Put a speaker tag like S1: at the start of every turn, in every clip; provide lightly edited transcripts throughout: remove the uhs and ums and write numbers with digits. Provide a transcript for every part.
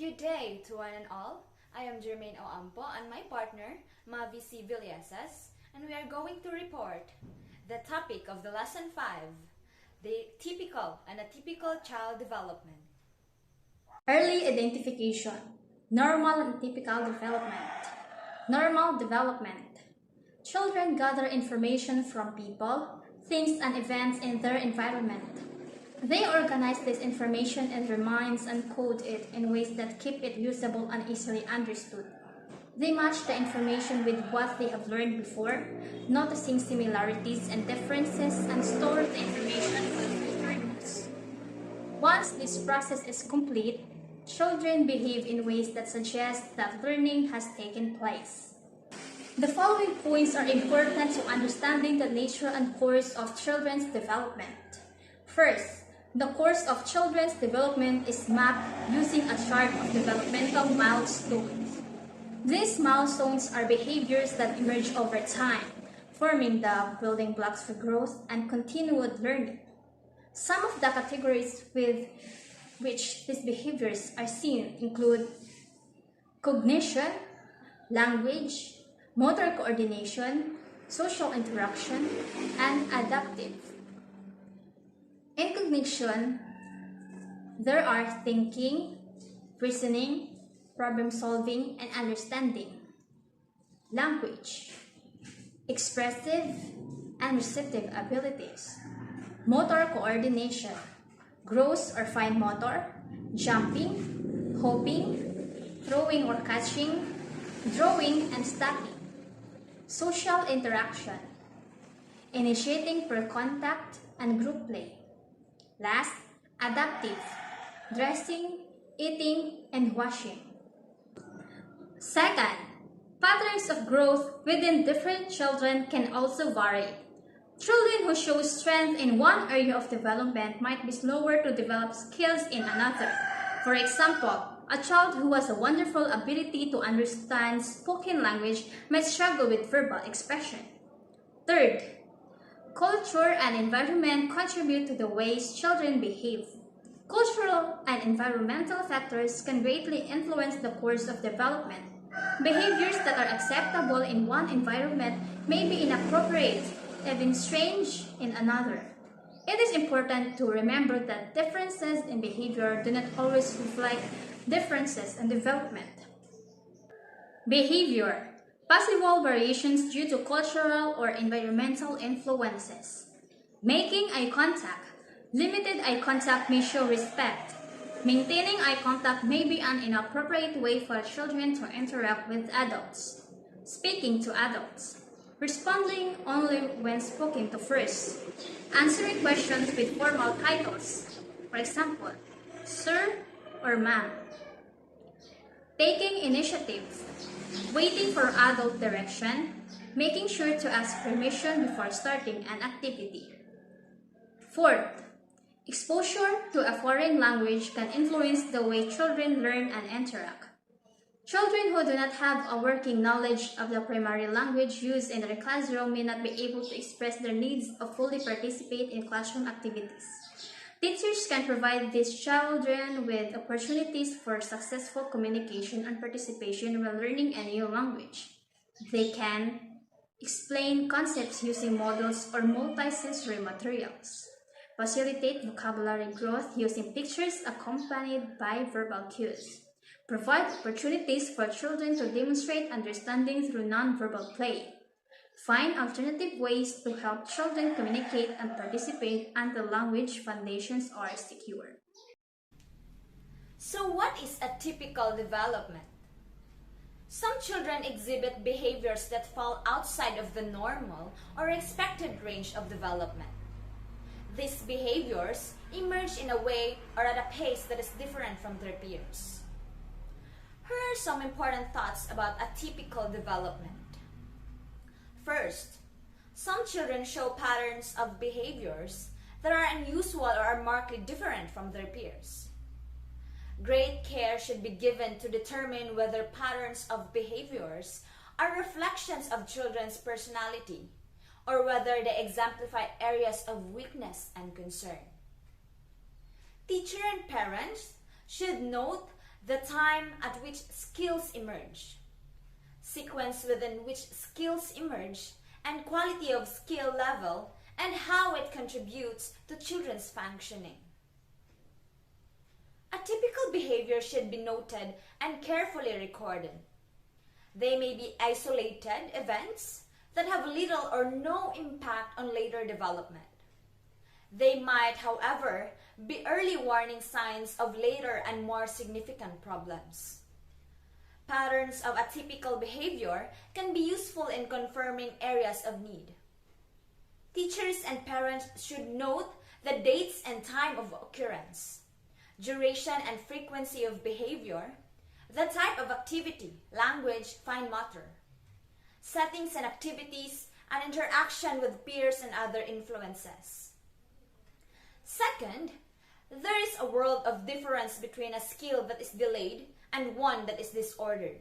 S1: Good day to one and all. I am Jermaine O Ampo and my partner, Mavy C Villazas, and we are going to report the topic of the lesson 5, the typical and atypical child development.
S2: Early identification, normal and typical development. Normal development. Children gather information from people, things, and events in their environment. They organize this information in their minds and code it in ways that keep it usable and easily understood. They match the information with what they have learned before, noticing similarities and differences, and store the information for future use. Once this process is complete, children behave in ways that suggest that learning has taken place. The following points are important to understanding the nature and course of children's development. First, the course of children's development is mapped using a chart of developmental milestones. These milestones are behaviors that emerge over time, forming the building blocks for growth and continued learning. Some of the categories with which these behaviors are seen include cognition, language, motor coordination, social interaction, and adaptive. In cognition, there are thinking, reasoning, problem-solving, and understanding. Language, expressive and receptive abilities. Motor coordination, gross or fine motor, jumping, hopping, throwing or catching, drawing and stacking. Social interaction, initiating per contact and group play. Last, adaptive, dressing, eating, and washing. Second, patterns of growth within different children can also vary. Children who show strength in one area of development might be slower to develop skills in another. For example, a child who has a wonderful ability to understand spoken language might struggle with verbal expression. Third, culture and environment contribute to the ways children behave. Cultural and environmental factors can greatly influence the course of development. Behaviors that are acceptable in one environment may be inappropriate, even strange, in another. It is important to remember that differences in behavior do not always reflect differences in development. Behavior. Possible variations due to cultural or environmental influences. Making eye contact. Limited eye contact may show respect. Maintaining eye contact may be an inappropriate way for children to interact with adults. Speaking to adults. Responding only when spoken to first. Answering questions with formal titles. For example, sir or ma'am. Taking initiative. Waiting for adult direction, making sure to ask permission before starting an activity. Fourth, exposure to a foreign language can influence the way children learn and interact. Children who do not have a working knowledge of the primary language used in their classroom may not be able to express their needs or fully participate in classroom activities. Teachers can provide these children with opportunities for successful communication and participation while learning a new language. They can explain concepts using models or multi-sensory materials, facilitate vocabulary growth using pictures accompanied by verbal cues, provide opportunities for children to demonstrate understanding through non-verbal play, find alternative ways to help children communicate and participate until language foundations are secure.
S1: So what is atypical development? Some children exhibit behaviors that fall outside of the normal or expected range of development. These behaviors emerge in a way or at a pace that is different from their peers. Here are some important thoughts about atypical development. First, some children show patterns of behaviors that are unusual or are markedly different from their peers. Great care should be given to determine whether patterns of behaviors are reflections of children's personality or whether they exemplify areas of weakness and concern. Teachers and parents should note the time at which skills emerge, sequence within which skills emerge, and quality of skill level, and how it contributes to children's functioning. Atypical behavior should be noted and carefully recorded. They may be isolated events that have little or no impact on later development. They might, however, be early warning signs of later and more significant problems. Patterns of atypical behavior can be useful in confirming areas of need. Teachers and parents should note the dates and time of occurrence, duration and frequency of behavior, the type of activity, language, fine motor, settings and activities, and interaction with peers and other influences. Second, there is a world of difference between a skill that is delayed and one that is disordered.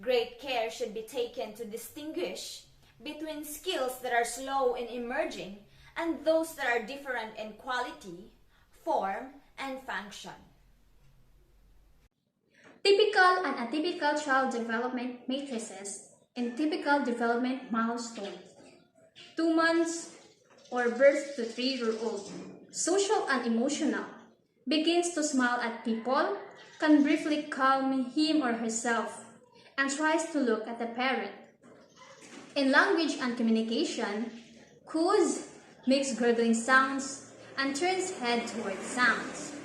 S1: Great care should be taken to distinguish between skills that are slow in emerging and those that are different in quality, form, and function.
S2: Typical and atypical child development matrices and typical development milestones. 2 months or birth to 3-year-old. Social and emotional. Begins to smile at people, can briefly calm him or herself, and tries to look at the parent. In language and communication, coos, makes gurgling sounds, and turns head towards sounds.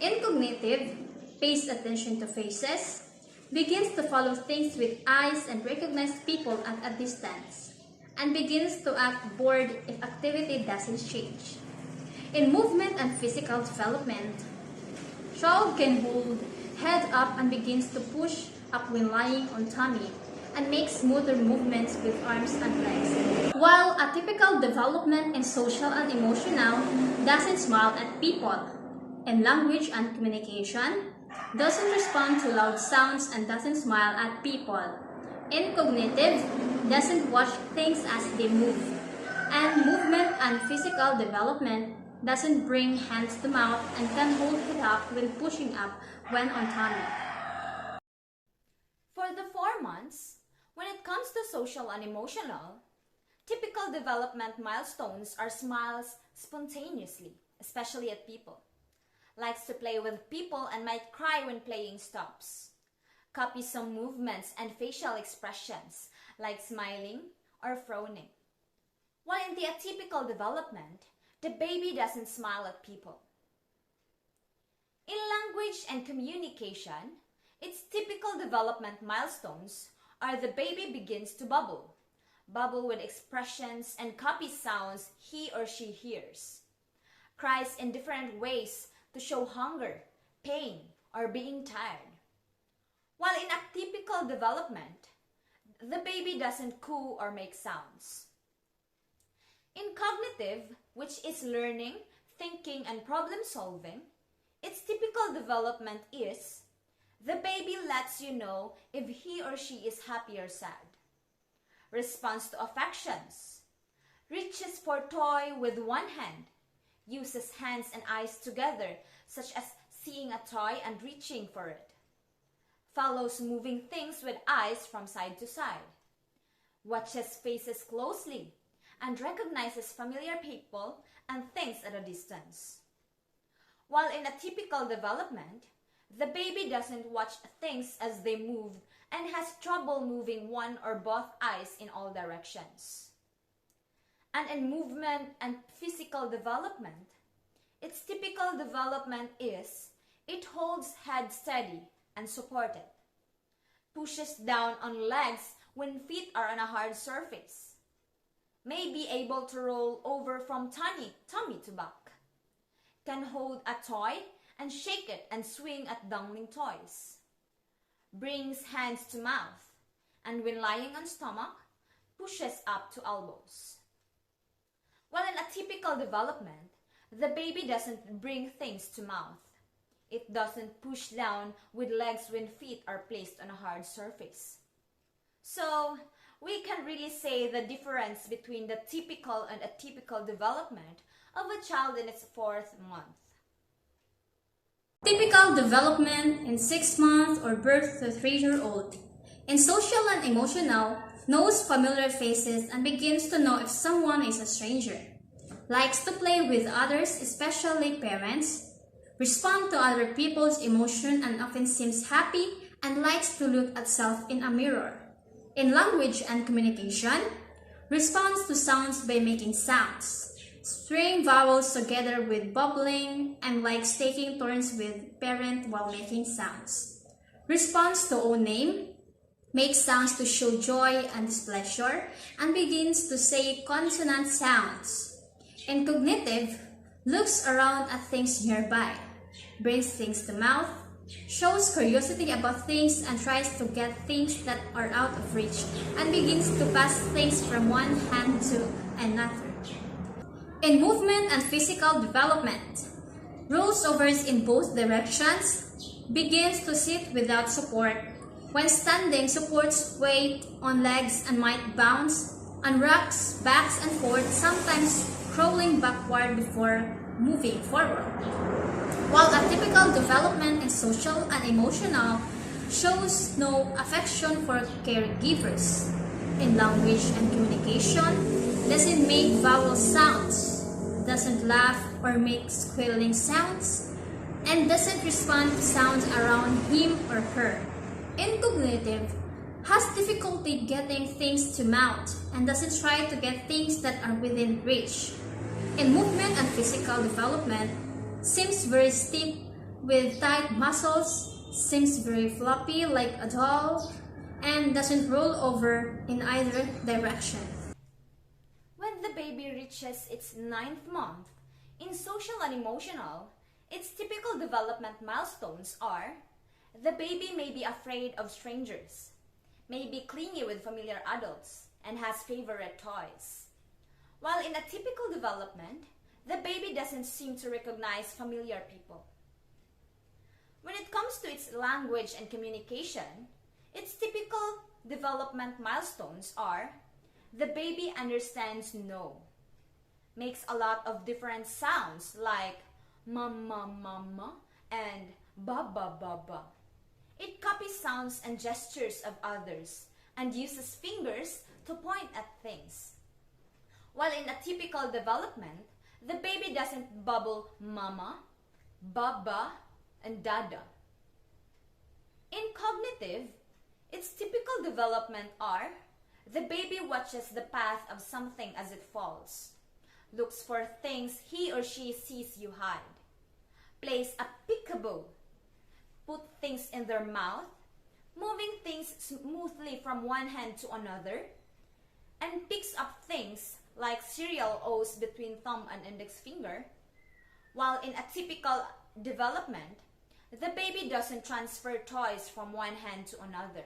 S2: In cognitive, pays attention to faces, begins to follow things with eyes and recognize people at a distance, and begins to act bored if activity doesn't change. In movement and physical development, child can hold head up and begins to push up when lying on tummy and makes motor movements with arms and legs. While atypical development in social and emotional doesn't smile at people. In language and communication, doesn't respond to loud sounds and doesn't smile at people. In cognitive, doesn't watch things as they move. And movement and physical development doesn't bring hands to mouth and can hold it up when pushing up when on tummy.
S1: For the 4 months, when it comes to social and emotional, typical development milestones are smiles spontaneously, especially at people. Likes to play with people and might cry when playing stops. Copies some movements and facial expressions like smiling or frowning. While in the atypical development, the baby doesn't smile at people. In language and communication, its typical development milestones are the baby begins to bubble with expressions and copies sounds he or she hears, cries in different ways to show hunger, pain, or being tired. While in atypical development, the baby doesn't coo or make sounds. In cognitive, which is learning, thinking, and problem solving, its typical development is the baby lets you know if he or she is happy or sad, responds to affections, reaches for toy with one hand, uses hands and eyes together, such as seeing a toy and reaching for it, follows moving things with eyes from side to side, watches faces closely, and recognizes familiar people and things at a distance. While in atypical development, the baby doesn't watch things as they move and has trouble moving one or both eyes in all directions. And in movement and physical development, its typical development is it holds head steady and supported, pushes down on legs when feet are on a hard surface, may be able to roll over from tummy to back, can hold a toy and shake it and swing at dangling toys, brings hands to mouth, and when lying on stomach, pushes up to elbows. While in atypical development, the baby doesn't bring things to mouth. It doesn't push down with legs when feet are placed on a hard surface. So, we can really say the difference between the typical and atypical development of a child in its 4th month.
S2: Typical development in 6 months or birth to 3-year-old. In social and emotional, knows familiar faces and begins to know if someone is a stranger. Likes to play with others, especially parents. Respond to other people's emotion and often seems happy and likes to look at self in a mirror. In language and communication, responds to sounds by making sounds. String vowels together with bubbling and likes taking turns with parent while making sounds. Responds to own name, makes sounds to show joy and displeasure, and begins to say consonant sounds. In cognitive, looks around at things nearby, brings things to mouth, shows curiosity about things and tries to get things that are out of reach, and begins to pass things from one hand to another. In movement and physical development, rolls over in both directions, begins to sit without support. When standing, supports weight on legs and might bounce, and rocks backs and forth, sometimes crawling backward before moving forward. While atypical development in social and emotional shows no affection for caregivers. In language and communication, doesn't make vowel sounds, doesn't laugh or make squealing sounds, and doesn't respond to sounds around him or her. In cognitive, has difficulty getting things to mouth and doesn't try to get things that are within reach. In movement and physical development, seems very stiff with tight muscles, seems very floppy like a doll, and doesn't roll over in either direction.
S1: When the baby reaches its 9th month, in social and emotional, its typical development milestones are: the baby may be afraid of strangers, may be clingy with familiar adults, and has favorite toys. While in atypical development, the baby doesn't seem to recognize familiar people. When it comes to its language and communication, its typical development milestones are: the baby understands no, makes a lot of different sounds like mama mama and baba baba. It copies sounds and gestures of others and uses fingers to point at things. While in atypical development, the baby doesn't bubble mama, baba, and dada. In cognitive, its typical development are: the baby watches the path of something as it falls, looks for things he or she sees you hide, plays a peekaboo, put things in their mouth, moving things smoothly from one hand to another, and picks up things like cereal O's between thumb and index finger. While in atypical development, the baby doesn't transfer toys from one hand to another,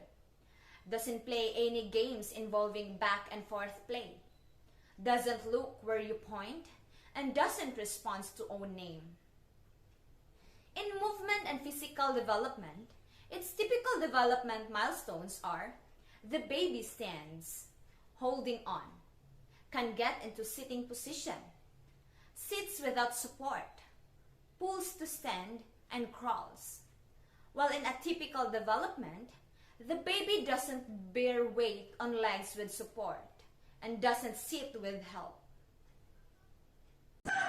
S1: doesn't play any games involving back and forth play, doesn't look where you point, and doesn't respond to own name. In movement and physical development, its typical development milestones are: the baby stands, holding on, can get into sitting position, sits without support, pulls to stand, and crawls. While in atypical development, the baby doesn't bear weight on legs with support and doesn't sit with help.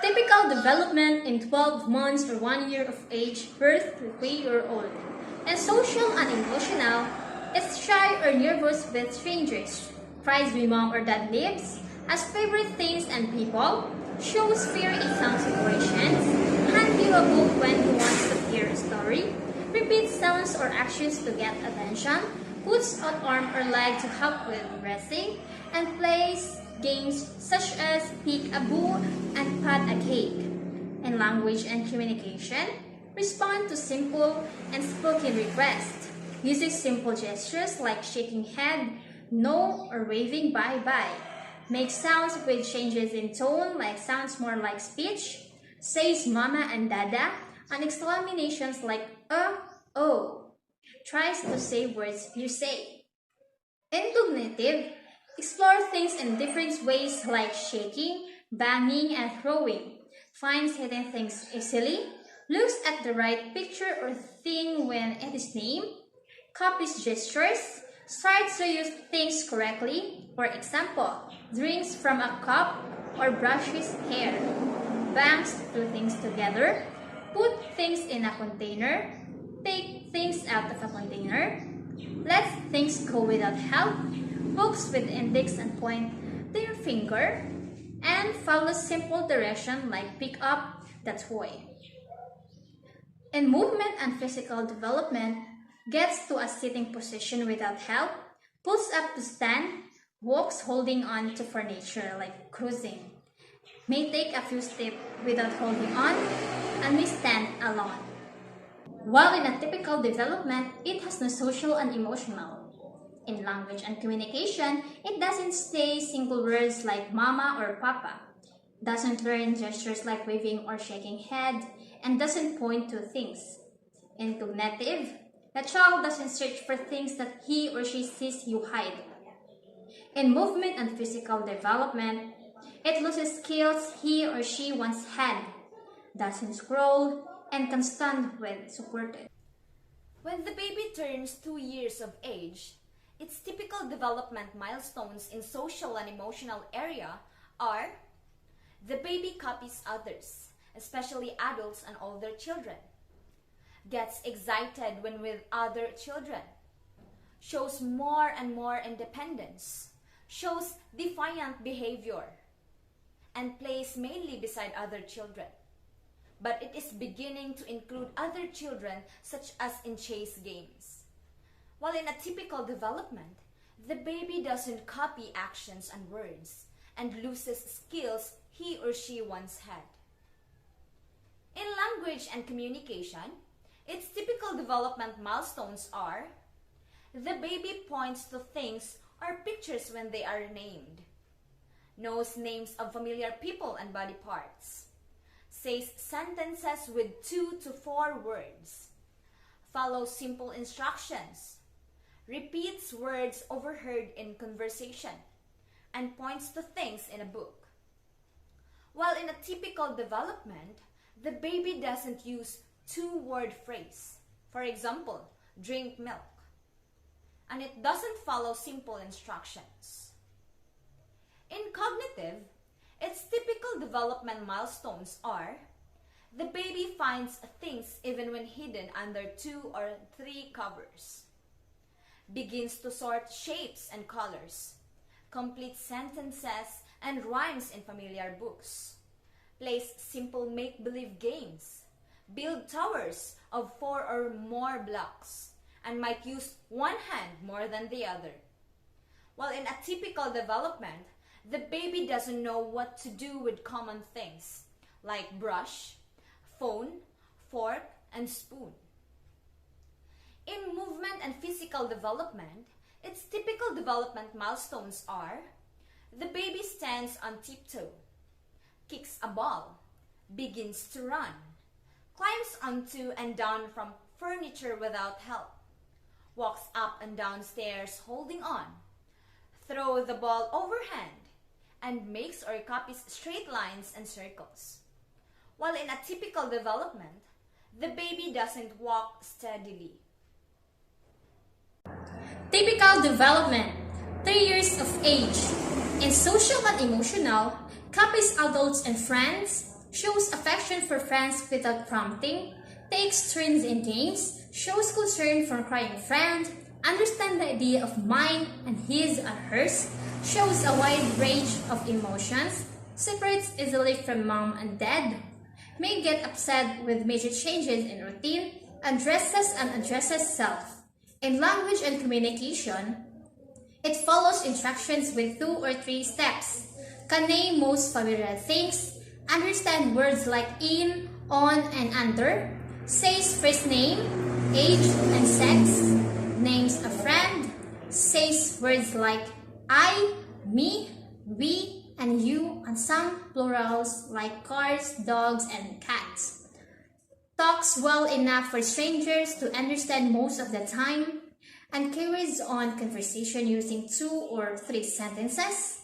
S2: Typical development in 12 months or 1 year of age, birth to 3-year-old. And social and emotional, is shy or nervous with strangers, cries when mom or dad leaves, has favorite things and people, shows fear in some situations, hand you a book when he wants to hear a story, repeats sounds or actions to get attention, puts out arm or leg to help with dressing, and plays games such as peek-a-boo and pat a cake. In language and communication, respond to simple and spoken requests, using simple gestures like shaking head, no, or waving bye-bye. Makes sounds with changes in tone like sounds more like speech, says mama and dada, and exclamations like oh. Tries to say words you say. In cognitive, explore things in different ways like shaking, banging, and throwing. Finds hidden things easily, looks at the right picture or thing when it is named, copies gestures, starts to use things correctly, for example, drinks from a cup or brushes hair, bangs two things together, put things in a container, take things out of a container, let things go without help, books with index and point their finger, and follow simple direction like pick up the toy. In movement and physical development, gets to a sitting position without help, pulls up to stand, walks holding on to furniture like cruising, may take a few steps without holding on, and may stand alone. While in atypical development, it has no social and emotional. In language and communication, it doesn't say single words like mama or papa, doesn't learn gestures like waving or shaking head, and doesn't point to things. In cognitive, the child doesn't search for things that he or she sees you hide. In movement and physical development, it loses skills he or she once had, doesn't scroll, and can stand when supported.
S1: When the baby turns 2 years of age, its typical development milestones in social and emotional area are: the baby copies others, especially adults and older children, gets excited when with other children, shows more and more independence, shows defiant behavior, and plays mainly beside other children. But it is beginning to include other children such as in chase games. While in atypical development, the baby doesn't copy actions and words and loses skills he or she once had. In language and communication, its typical development milestones are: the baby points to things or pictures when they are named, knows names of familiar people and body parts, says sentences with 2 to 4 words, follows simple instructions, repeats words overheard in conversation, and points to things in a book. While in atypical development, the baby doesn't use 2-word phrase, for example, drink milk, and it doesn't follow simple instructions. In cognitive, its typical development milestones are: the baby finds things even when hidden under 2 or 3 covers, begins to sort shapes and colors, completes sentences and rhymes in familiar books, plays simple make-believe games, build towers of 4 or more blocks, and might use one hand more than the other. While in atypical development, the baby doesn't know what to do with common things like brush, phone, fork, and spoon. In movement and physical development, its typical development milestones are: the baby stands on tiptoe, kicks a ball, begins to run, climbs onto and down from furniture without help, walks up and down stairs holding on, throw the ball overhand, and makes or copies straight lines and circles. While in atypical development, the baby doesn't walk steadily.
S2: Typical development, 3 years of age. In social and emotional, copies adults and friends, shows affection for friends without prompting, takes turns in games, shows concern for crying friend, understands the idea of mine and his and hers, shows a wide range of emotions, separates easily from mom and dad, may get upset with major changes in routine, addresses and addresses self. In language and communication, it follows instructions with 2 or 3 steps, can name most familiar things, understand words like in, on, and under, says first name, age, and sex, names a friend, says words like I, me, we, and you, and some plurals like cars, dogs, and cats. Talks well enough for strangers to understand most of the time, and carries on conversation using 2 or 3 sentences.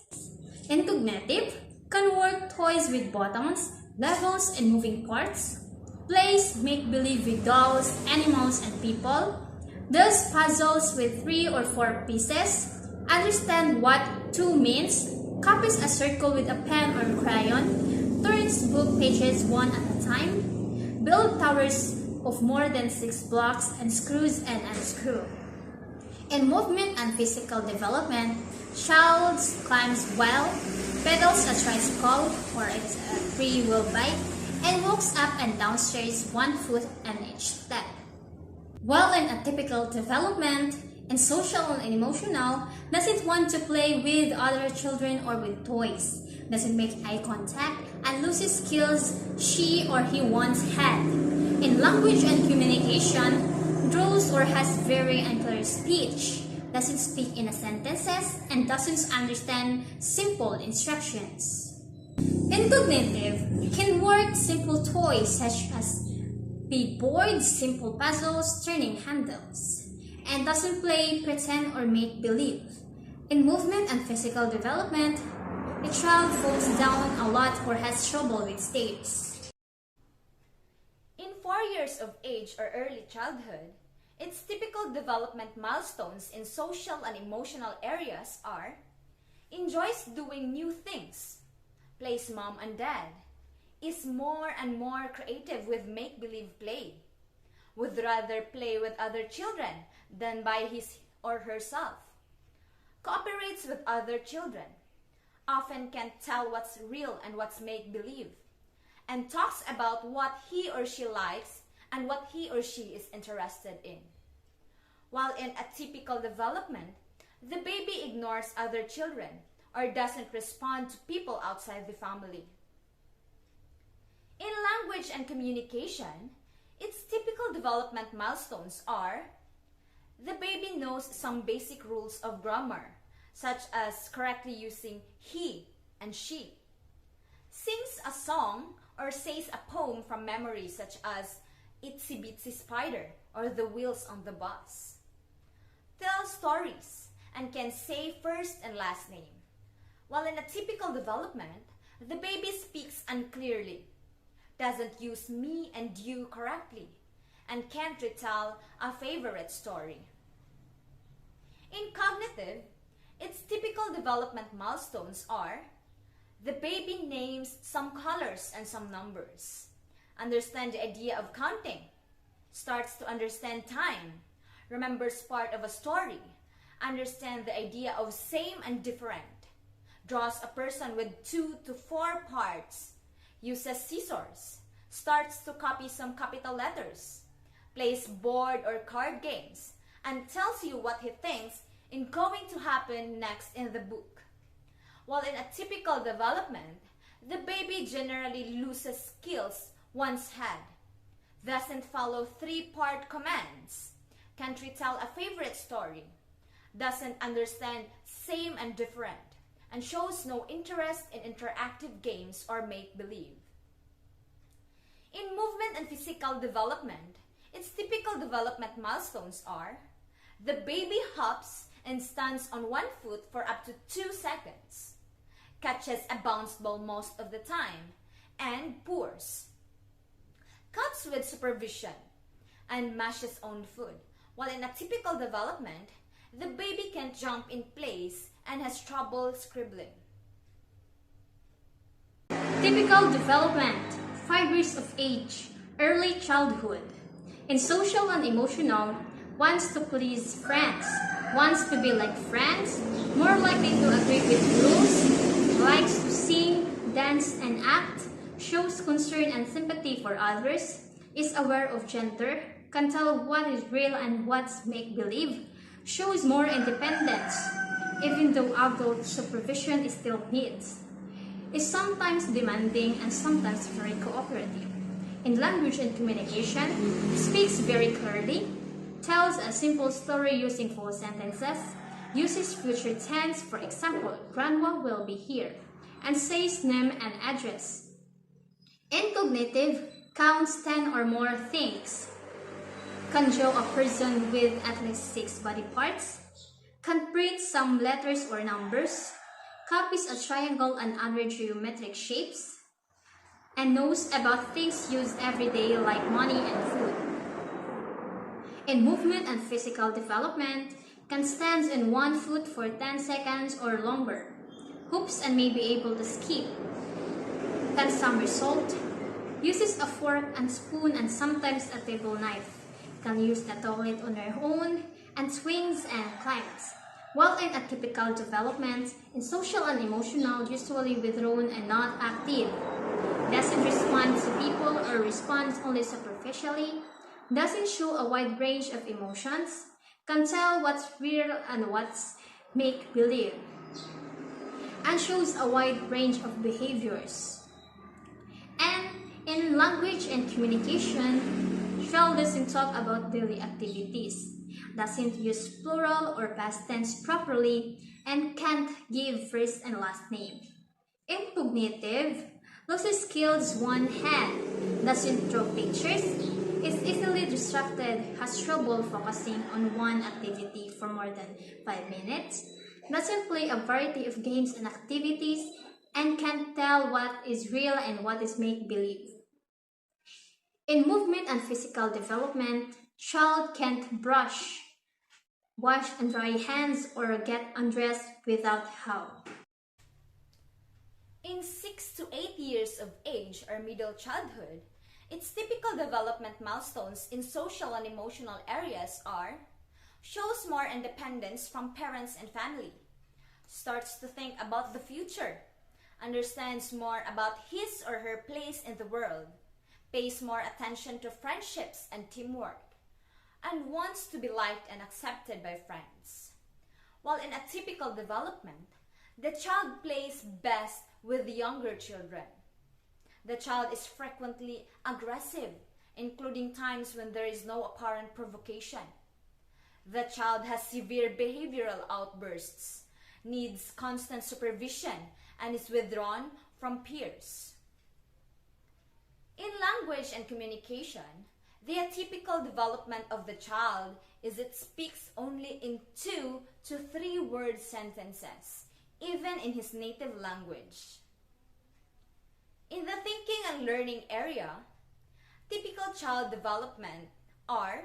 S2: In cognitive, can work toys with buttons, levels, and moving parts, plays make-believe with dolls, animals, and people, does puzzles with 3 or 4 pieces, understand what 2 means, copies a circle with a pen or crayon, turns book pages one at a time, build towers of more than 6 blocks, and screws and unscrew. In movement and physical development, child climbs well, pedals a tricycle or a 3-wheel bike, and walks up and down stairs 1 foot in each step. While in atypical development, in social and emotional, doesn't want to play with other children or with toys, doesn't make eye contact, and loses skills she or he once had. In language and communication, draws or has very unclear speech, doesn't speak in sentences, and doesn't understand simple instructions. In cognitive, can work simple toys such as big boards, simple puzzles, turning handles, and doesn't play pretend or make believe. In movement and physical development, the child falls down a lot or has trouble with stairs.
S1: In 4 years of age or early childhood, its typical development milestones in social and emotional areas are: enjoys doing new things, plays mom and dad, is more and more creative with make-believe play, would rather play with other children than by his or herself, cooperates with other children, often can't tell what's real and what's make-believe, and talks about what he or she likes and what he or she is interested in. While in atypical development, the baby ignores other children or doesn't respond to people outside the family. In language and communication, its typical development milestones are: the baby knows some basic rules of grammar, such as correctly using he and she, sings a song or says a poem from memory, such as Itsy Bitsy Spider or The Wheels on the Bus, tells stories, and can say first and last name. While in atypical development, the baby speaks unclearly, doesn't use me and you correctly, and can't retell a favorite story. In cognitive, its typical development milestones are: the baby names some colors and some numbers, understands the idea of counting, starts to understand time, remembers part of a story, understands the idea of same and different, draws a person with 2 to 4 parts, uses scissors, starts to copy some capital letters, plays board or card games, and tells you what he thinks is going to happen next in the book. While in atypical development, the baby generally loses skills once had, doesn't follow 3-part commands, can't retell a favorite story, doesn't understand same and different, and shows no interest in interactive games or make-believe. In movement and physical development, its typical development milestones are: the baby hops and stands on 1 foot for up to 2 seconds, catches a bounce ball most of the time, and pours, cuts with supervision, and mashes own food. While in atypical development, the baby can't jump in place and has trouble scribbling.
S2: Typical development, 5 years of age, early childhood. In social and emotional, wants to please friends, wants to be like friends, more likely to agree with rules, likes to sing, dance, and act, shows concern and sympathy for others, is aware of gender, can tell what is real and what's make-believe, shows more independence, even though adult supervision is still needs, is sometimes demanding and sometimes very cooperative. In language and communication, speaks very clearly, tells a simple story using full sentences, uses future tense, for example, grandma will be here, and says name and address. In cognitive, counts 10 or more things, can draw a person with at least 6 body parts, can print some letters or numbers, copies a triangle and other geometric shapes, and knows about things used every day like money and food. In movement and physical development, can stand on one foot for 10 seconds or longer, hoops and may be able to skip. Can somersault, uses a fork and spoon and sometimes a table knife, can use the toilet on her own, and swings and climbs. While in atypical development, in social and emotional, usually withdrawn and not active, doesn't respond to people or responds only superficially, doesn't show a wide range of emotions, can tell what's real and what's make-believe, and shows a wide range of behaviors. And in language and communication, child doesn't talk about daily activities, doesn't use plural or past tense properly, and can't give first and last name. In cognitive, loses skills one hand, doesn't draw pictures, is easily distracted, has trouble focusing on one activity for more than 5 minutes, doesn't play a variety of games and activities, and can't tell what is real and what is make-believe. In movement and physical development, child can't wash and dry hands or get undressed without help.
S1: In 6 to 8 years of age or middle childhood, its typical development milestones in social and emotional areas are: shows more independence from parents and family, starts to think about the future, understands more about his or her place in the world, pays more attention to friendships and teamwork, and wants to be liked and accepted by friends. While in atypical development, the child plays best with younger children. The child is frequently aggressive, including times when there is no apparent provocation. The child has severe behavioral outbursts, needs constant supervision, and is withdrawn from peers. In language and communication, the atypical development of the child is it speaks only in 2 to 3 word sentences, even in his native language. In the thinking and learning area, typical child development are: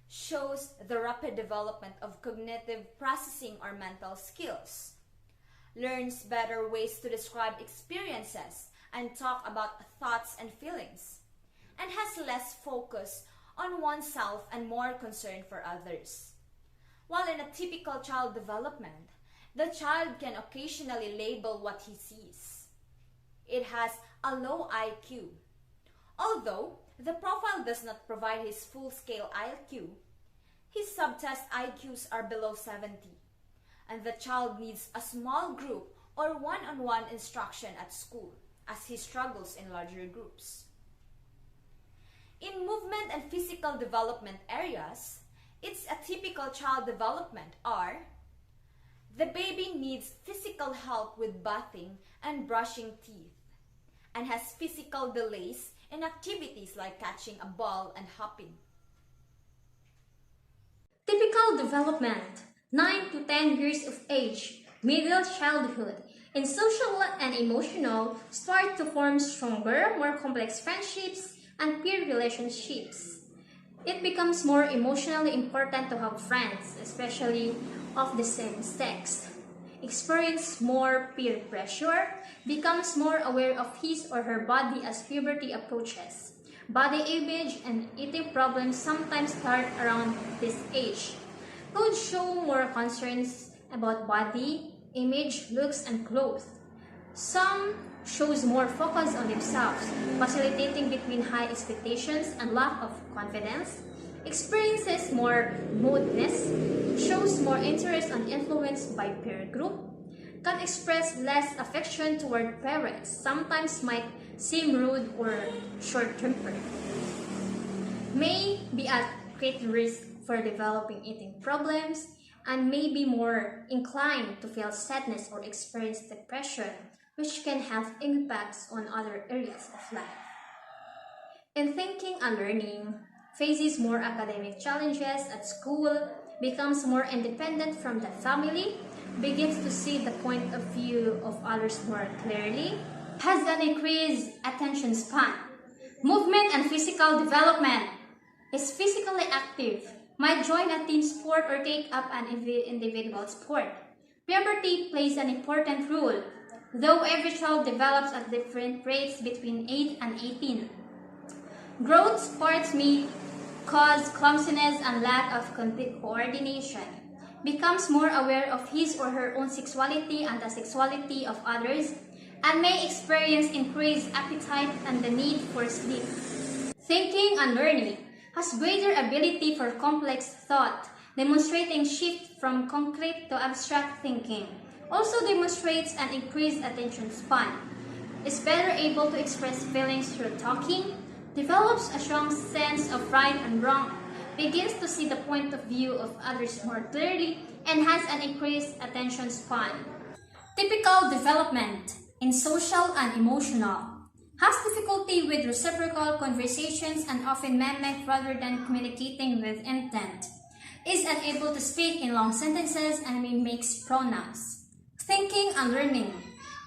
S1: shows the rapid development of cognitive processing or mental skills, learns better ways to describe experiences and talk about thoughts and feelings, and has less focus on oneself and more concern for others. While in a typical child development, the child can occasionally label what he sees. It has a low IQ. Although the profile does not provide his full-scale IQ, his subtest IQs are below 70, and the child needs a small group or one-on-one instruction at school, as he struggles in larger groups. In movement and physical development areas, its atypical child development are: the baby needs physical help with bathing and brushing teeth, and has physical delays in activities like catching a ball and hopping.
S2: Typical development, 9 to 10 years of age, middle childhood. In social and emotional, start to form stronger, more complex friendships and peer relationships. It becomes more emotionally important to have friends, especially of the same sex. Experience more peer pressure, becomes more aware of his or her body as puberty approaches. Body image and eating problems sometimes start around this age. Could show more concerns about body, image, looks, and clothes. Some shows more focus on themselves, facilitating between high expectations and lack of confidence. Experiences more moodiness, shows more interest and influenced by peer group, can express less affection toward parents, sometimes might seem rude or short-tempered, may be at great risk for developing eating problems, and may be more inclined to feel sadness or experience depression, which can have impacts on other areas of life. In thinking and learning, faces more academic challenges at school, becomes more independent from the family, begins to see the point of view of others more clearly, has an increased attention span. Movement and physical development. Is physically active, might join a team sport or take up an individual sport. Puberty plays an important role, though every child develops at different rates between 8 and 18. Growth spurts may cause clumsiness and lack of coordination. Becomes more aware of his or her own sexuality and the sexuality of others, and may experience increased appetite and the need for sleep. Thinking and learning has greater ability for complex thought, demonstrating shift from concrete to abstract thinking. Also demonstrates an increased attention span. Is better able to express feelings through talking, develops a strong sense of right and wrong, begins to see the point of view of others more clearly, and has an increased attention span. Typical development in social and emotional. Has difficulty with reciprocal conversations and often mimic rather than communicating with intent. Is unable to speak in long sentences and mimics pronouns. Thinking and learning.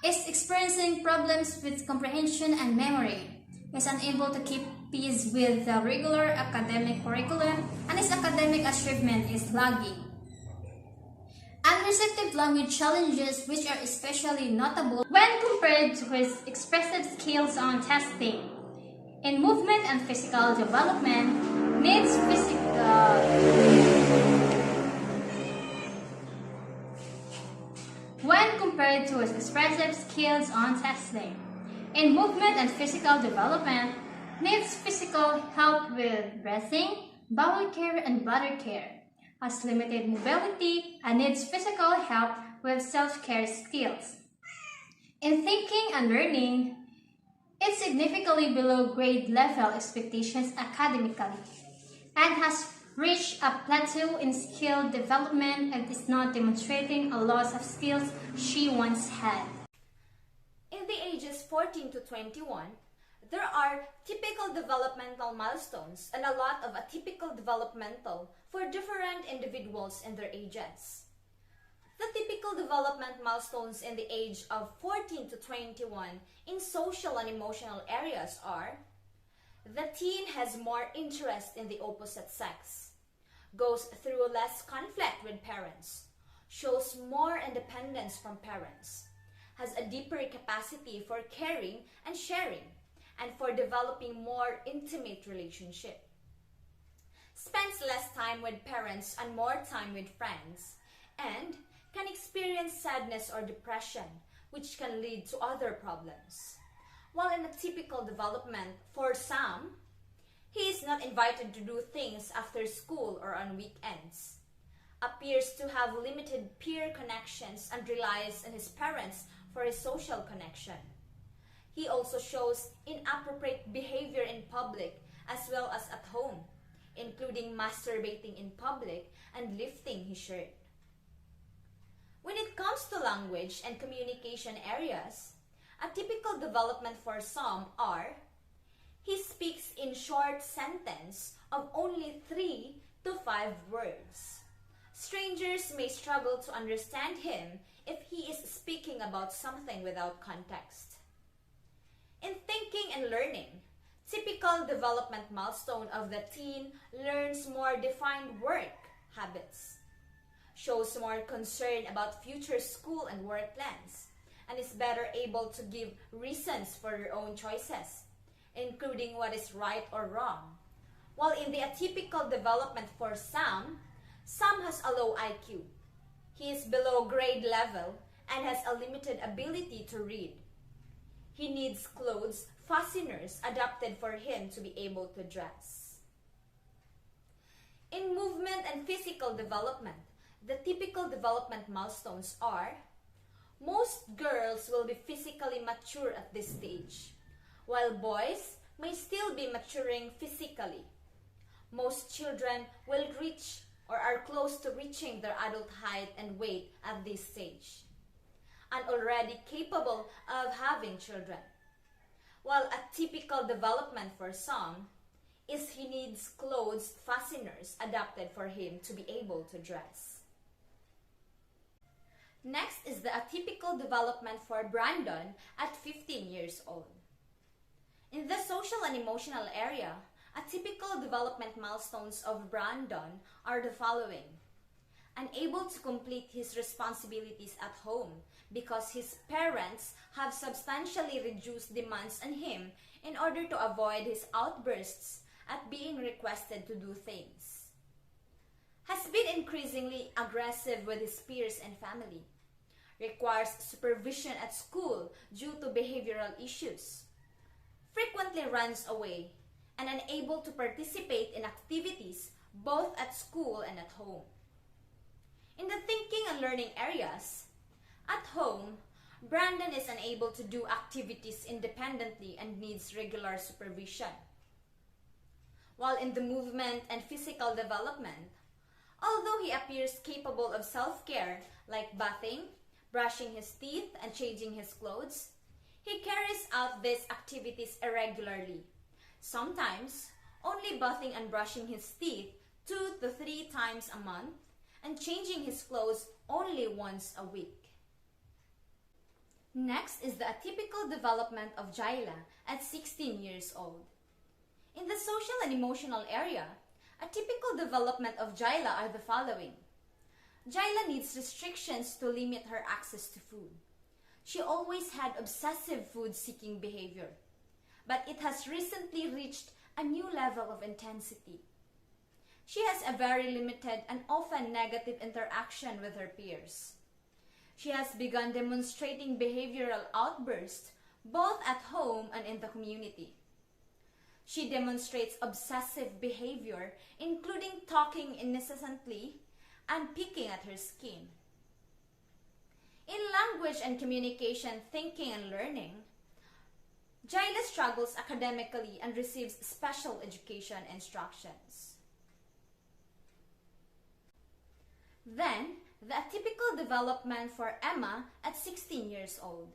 S2: Is experiencing problems with comprehension and memory. Is unable to keep pace with the regular academic curriculum, and his academic achievement is lagging. Unreceptive language challenges, which are especially notable when compared to his expressive skills on testing. In movement and physical development, needs when compared to his expressive skills on testing. In movement and physical development, needs physical help with breathing, bowel care, and bladder care. Has limited mobility and needs physical help with self-care skills. In thinking and learning, it's significantly below grade level expectations academically and has reached a plateau in skill development and is not demonstrating a loss of skills she once had.
S1: In the ages 14 to 21, there are typical developmental milestones and a lot of atypical developmental for different individuals in their ages. The typical development milestones in the age of 14 to 21 in social and emotional areas are: the teen has more interest in the opposite sex, goes through less conflict with parents, shows more independence from parents, has a deeper capacity for caring and sharing, and for developing more intimate relationship. Spends less time with parents and more time with friends, and can experience sadness or depression, which can lead to other problems. While in a typical development, for some, he is not invited to do things after school or on weekends, appears to have limited peer connections and relies on his parents for his social connection. He also shows inappropriate behavior in public as well as at home, including masturbating in public and lifting his shirt. When it comes to language and communication areas, a typical development for some are: he speaks in short sentence of only 3 to 5 words. Strangers may struggle to understand him if he is speaking about something without context. In thinking and learning, typical development milestone of the teen learns more defined work habits, shows more concern about future school and work plans, and is better able to give reasons for their own choices, including what is right or wrong. While in the atypical development for some has a low IQ. He is below grade level and has a limited ability to read. He needs clothes fasteners adapted for him to be able to dress. In movement and physical development, the typical development milestones are: most girls will be physically mature at this stage, while boys may still be maturing physically. Most children will reach or are close to reaching their adult height and weight at this stage, and already capable of having children. While a typical development for some is he needs clothes fasteners adapted for him to be able to dress. Next is the atypical development for Brandon at 15 years old. In the social and emotional area, atypical development milestones of Brandon are the following: unable to complete his responsibilities at home because his parents have substantially reduced demands on him in order to avoid his outbursts at being requested to do things. Has been increasingly aggressive with his peers and family. Requires supervision at school due to behavioral issues. Frequently runs away and unable to participate in activities both at school and at home. In the thinking and learning areas, at home, Brandon is unable to do activities independently and needs regular supervision. While in the movement and physical development, although he appears capable of self-care like bathing, brushing his teeth, and changing his clothes, he carries out these activities irregularly. Sometimes, only bathing and brushing his teeth 2 to 3 times a month, and changing his clothes only once a week. Next is the atypical development of Jayla at 16 years old. In the social and emotional area, atypical development of Jayla are the following. Jayla needs restrictions to limit her access to food. She always had obsessive food-seeking behavior, but it has recently reached a new level of intensity. She has a very limited and often negative interaction with her peers. She has begun demonstrating behavioral outbursts both at home and in the community. She demonstrates obsessive behavior, including talking incessantly and picking at her skin. In language and communication, thinking and learning, Jayla struggles academically and receives special education instructions. Then, the atypical development for Emma at 16 years old.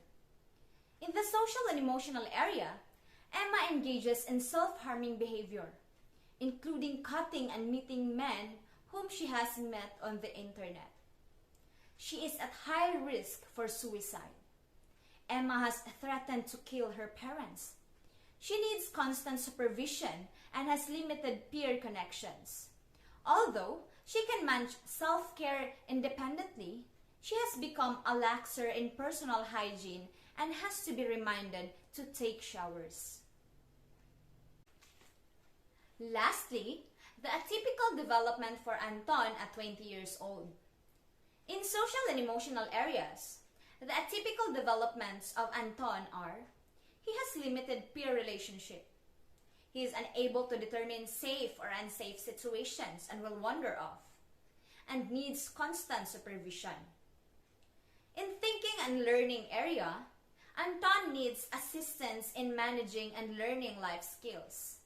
S1: In the social and emotional area, Emma engages in self-harming behavior, including cutting and meeting men whom she has met on the internet. She is at high risk for suicide. Emma has threatened to kill her parents. She needs constant supervision and has limited peer connections. Although she can manage self-care independently, she has become a laxer in personal hygiene and has to be reminded to take showers. Lastly, the atypical development for Anton at 20 years old. In social and emotional areas, the atypical developments of Anton are: he has limited peer relationship. He is unable to determine safe or unsafe situations and will wander off, and needs constant supervision. In thinking and learning area, Anton needs assistance in managing and learning life skills.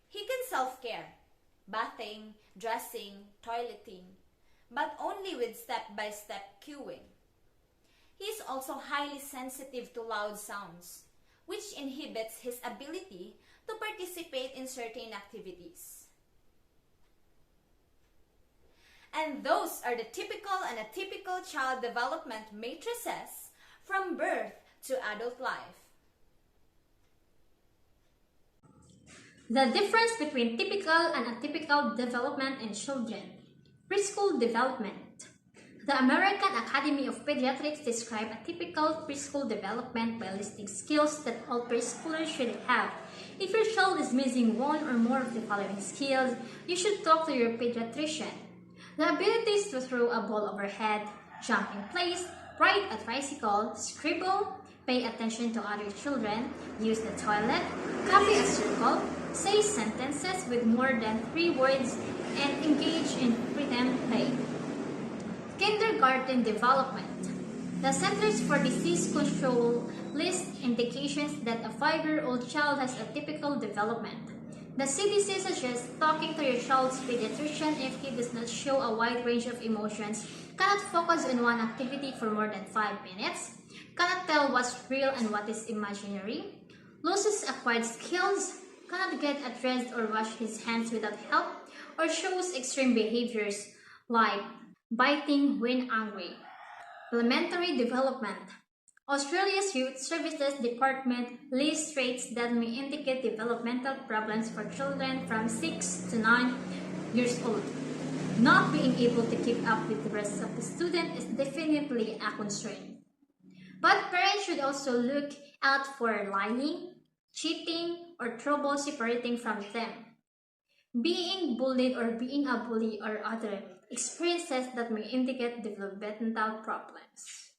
S1: He can self-care, bathing, dressing, toileting, but only with step-by-step cueing. He is also highly sensitive to loud sounds, which inhibits his ability to participate in certain activities. And those are the typical and atypical child development matrices from birth to adult life.
S2: The difference between typical and atypical development in children. Preschool development. The American Academy of Pediatrics describes atypical preschool development by listing skills that all preschoolers should have. If your child is missing one or more of the following skills, you should talk to your pediatrician. The abilities to throw a ball overhead, jump in place, ride a tricycle, scribble, pay attention to other children, use the toilet, copy a circle, say sentences with more than 3 words, and engage in pretend play. Kindergarten development. The Centers for Disease Control lists indications that a 5-year-old child has atypical development. The CDC suggests talking to your child's pediatrician if he does not show a wide range of emotions, cannot focus on one activity for more than 5 minutes, cannot tell what's real and what is imaginary, loses acquired skills, cannot get dressed or wash his hands without help, or shows extreme behaviors like biting when angry. Elementary development. Australia's Youth Services Department lists traits that may indicate developmental problems for children from 6 to 9 years old. Not being able to keep up with the rest of the student is definitely a concern. But parents should also look out for lying, cheating, or trouble separating from them. Being bullied or being a bully or other experiences that may indicate developmental problems.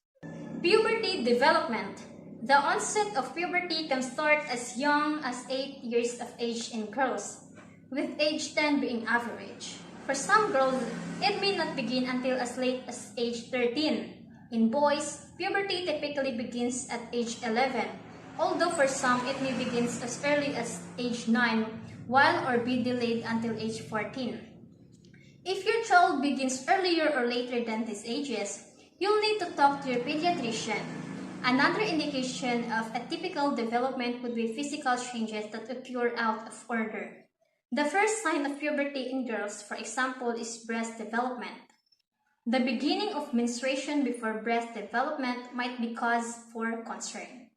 S2: Puberty development. The onset of puberty can start as young as 8 years of age in girls, with age 10 being average. For some girls, it may not begin until as late as age 13. In boys, puberty typically begins at age 11, although for some it may begin as early as age 9, while or be delayed until age 14. If your child begins earlier or later than these ages, you'll need to talk to your pediatrician. Another indication of atypical development would be physical changes that occur out of order. The first sign of puberty in girls, for example, is breast development. The beginning of menstruation before breast development might be cause for concern.